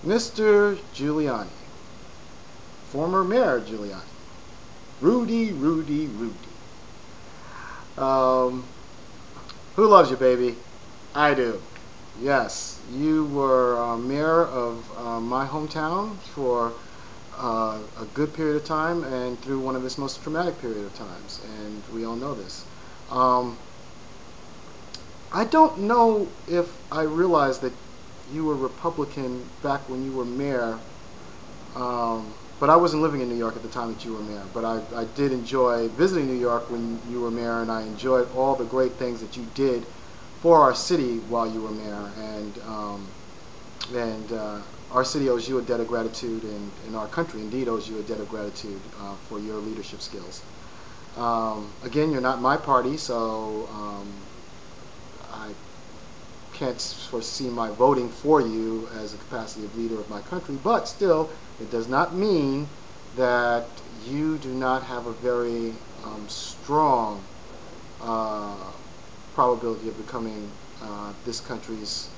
Mr. Giuliani, former Mayor Giuliani, Rudy. Um, who loves you, baby? I do. Yes, you were mayor of my hometown for a good period of time and through one of its most traumatic period of times, and we all know this. Um, I don't know if I realized that you were Republican back when you were mayor, but I wasn't living in New York at the time that you were mayor. But I did enjoy visiting New York when you were mayor, and I enjoyed all the great things that you did for our city while you were mayor. And our city owes you a debt of gratitude, and our country indeed owes you a debt of gratitude for your leadership skills. Again, you're not my party, so I can't foresee my voting for you as a capacity of leader of my country, but still, it does not mean that you do not have a very strong probability of becoming this country's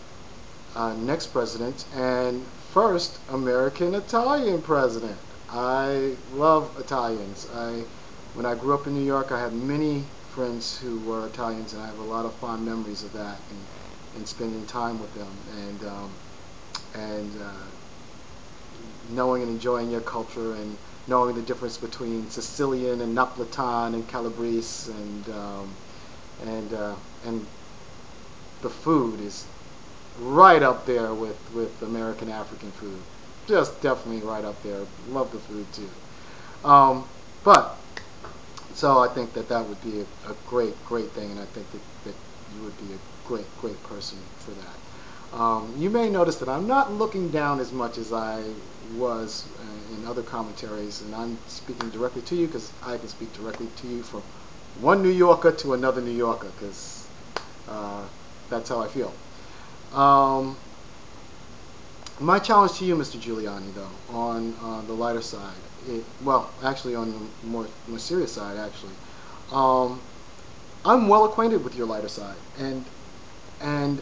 next president and first American Italian president. I love Italians. When I grew up in New York, I had many friends who were Italians, and I have a lot of fond memories of that and spending time with them and knowing and enjoying your culture and knowing the difference between Sicilian and Napolitan and Calabrese and the food is right up there with American African food. Just definitely right up there. Love the food too. But so I think that would be a great thing, and I think that you would be a great person for that. You may notice that I'm not looking down as much as I was in other commentaries, and I'm speaking directly to you because I can speak directly to you from one New Yorker to another New Yorker, because that's how I feel. My challenge to you, Mr. Giuliani, though, on the lighter side, well, actually on the more serious side, actually, I'm well acquainted with your lighter side, and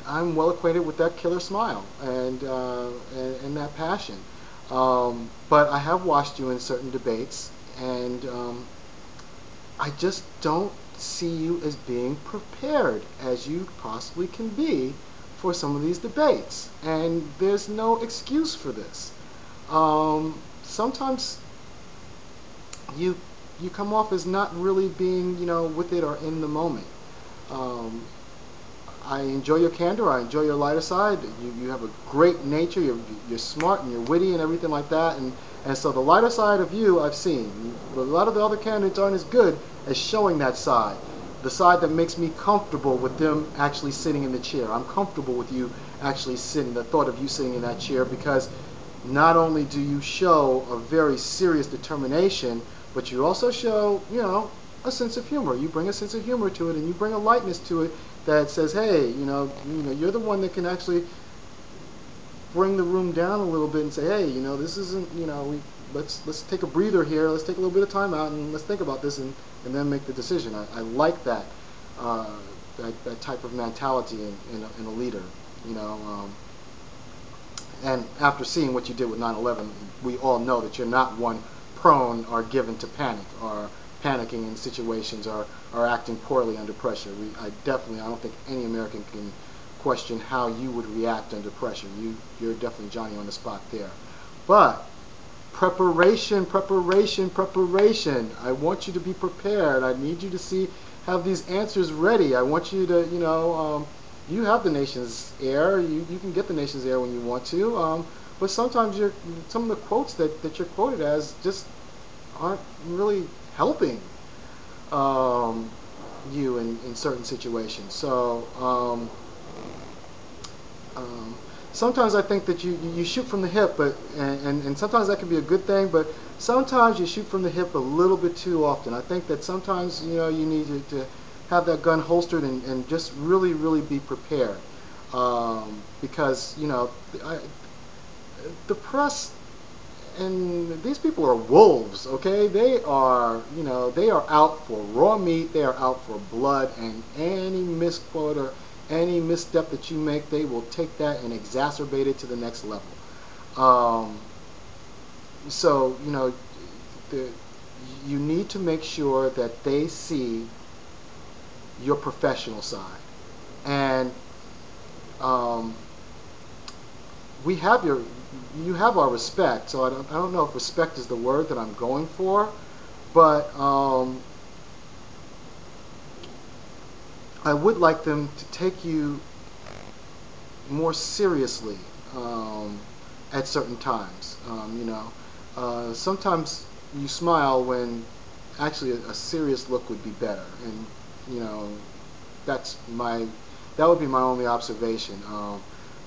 I'm well acquainted with that killer smile and that passion. But I have watched you in certain debates, and I just don't see you as being prepared as you possibly can be for some of these debates, and there's no excuse for this. Sometimes you come off as not really being, with it or in the moment. I enjoy your candor. I enjoy your lighter side. You have a great nature. You're smart and you're witty and everything like that. And so the lighter side of you I've seen. But a lot of the other candidates aren't as good as showing that side. The side that makes me comfortable with them actually sitting in the chair. I'm comfortable with you actually sitting, the thought of you sitting in that chair, because not only do you show a very serious determination, but you also show, a sense of humor. You bring a sense of humor to it, and you bring a lightness to it that says, hey, you're the one that can actually bring the room down a little bit and say, hey, this isn't, let's take a breather here. Let's take a little bit of time out and let's think about this and then make the decision. I like that that type of mentality in a leader, and after seeing what you did with 9/11, we all know that you're not one prone or given to panic or panicking in situations or acting poorly under pressure. I don't think any American can question how you would react under pressure. You're definitely Johnny on the spot there. But preparation. I want you to be prepared. I need you to have these answers ready. I want you to, you have the nation's air. You can get the nation's air when you want to. But sometimes some of the quotes that you're quoted as just aren't really helping you in certain situations. So sometimes I think that you shoot from the hip, but and sometimes that can be a good thing, but sometimes you shoot from the hip a little bit too often. I think that sometimes you need to have that gun holstered and just really be prepared, because the press and these people are wolves, okay? They are out for raw meat. They are out for blood, and any misquote or any misstep that you make, they will take that and exacerbate it to the next level. Um, so the, you need to make sure that they see your professional side, and um, we have you have our respect. So I don't know if respect is the word that I'm going for, but I would like them to take you more seriously at certain times. Sometimes you smile when actually a serious look would be better, and you know that's that would be my only observation.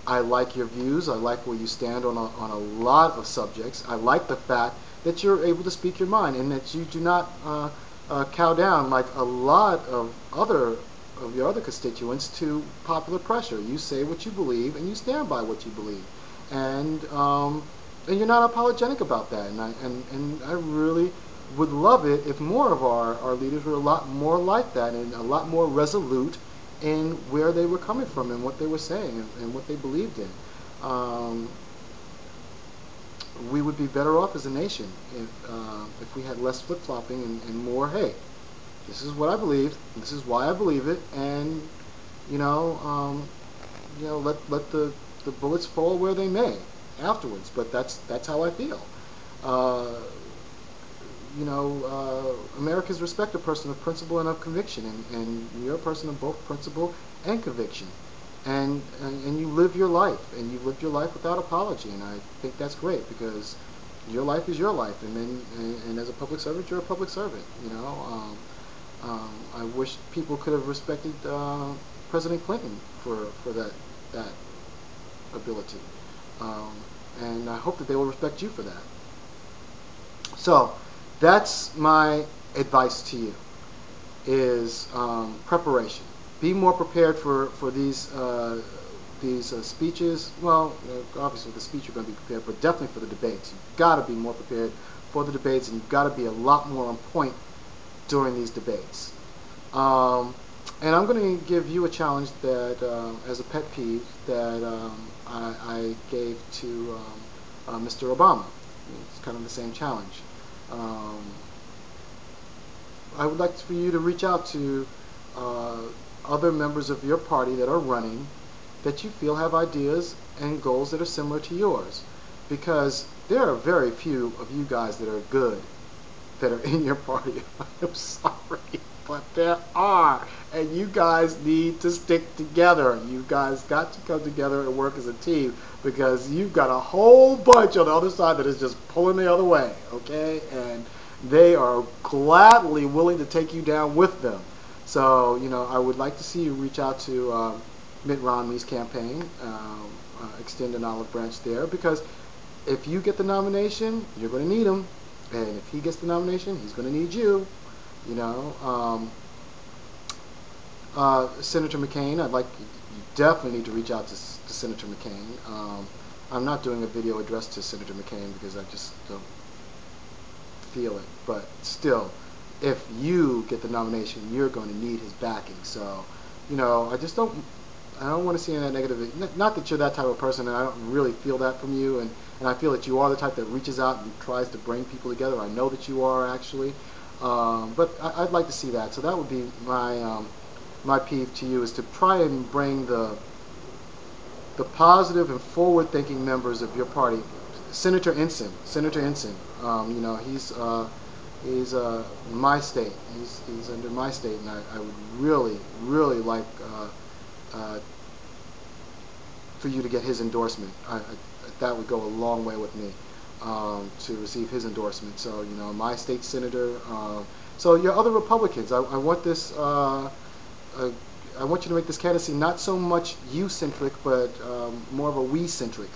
I like your views. I like where you stand on a lot of subjects. I like the fact that you're able to speak your mind and that you do not cow down like a lot of your other constituents to popular pressure. You say what you believe and you stand by what you believe, and you're not apologetic about that. And I really would love it if more of our leaders were a lot more like that and a lot more resolute in where they were coming from and what they were saying and what they believed in. We would be better off as a nation if we had less flip-flopping and more, hey, this is what I believe, this is why I believe it, and let the bullets fall where they may afterwards. But that's how I feel. Americans respect a person of principle and of conviction, and you're a person of both principle and conviction, and you live your life, and you've lived your life without apology, and I think that's great because your life is your life, and as a public servant, you're a public servant. I wish people could have respected President Clinton for that ability, and I hope that they will respect you for that. So that's my advice to you, is preparation. Be more prepared for these speeches. Well, obviously the speech you're going to be prepared, but definitely for the debates. You've got to be more prepared for the debates, and you've got to be a lot more on point during these debates. And I'm going to give you a challenge that, as a pet peeve, that I gave to Mr. Obama. It's kind of the same challenge. I would like for you to reach out to other members of your party that are running that you feel have ideas and goals that are similar to yours, because there are very few of you guys that are good that are in your party. I'm sorry, but there are, and you guys need to stick together. You guys got to come together and work as a team, because you've got a whole bunch on the other side that is just pulling the other way, okay? And they are gladly willing to take you down with them. So, I would like to see you reach out to Mitt Romney's campaign, extend an olive branch there, because if you get the nomination, you're going to need him. And if he gets the nomination, he's going to need you. Senator McCain, you definitely need to reach out to Senator McCain. I'm not doing a video address to Senator McCain because I just don't feel it. But still, if you get the nomination, you're going to need his backing. So, I don't want to see any of that negative. Not that you're that type of person, and I don't really feel that from you. And I feel that you are the type that reaches out and tries to bring people together. I know that you are, actually. But I'd like to see that. So that would be my peeve to you, is to try and bring the positive and forward-thinking members of your party. Senator Ensign, he's my state. He's under my state, and I would really like for you to get his endorsement. That would go a long way with me, to receive his endorsement. So, my state senator. So your other Republicans, I want this. I want you to make this candidacy not so much you-centric, but more of a we-centric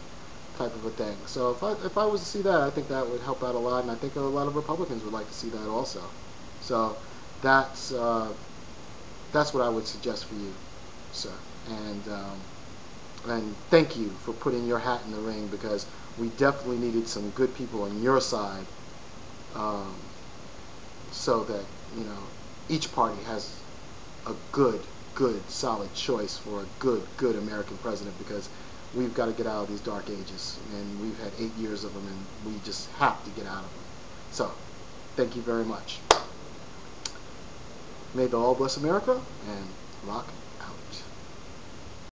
type of a thing. So if I was to see that, I think that would help out a lot, and I think a lot of Republicans would like to see that also. So that's what I would suggest for you, sir. And thank you for putting your hat in the ring, because we definitely needed some good people on your side, so that each party has a good good, solid choice for a good American president, because we've got to get out of these dark ages, and we've had 8 years of them, and we just have to get out of them. So, thank you very much. May the all bless America, and rock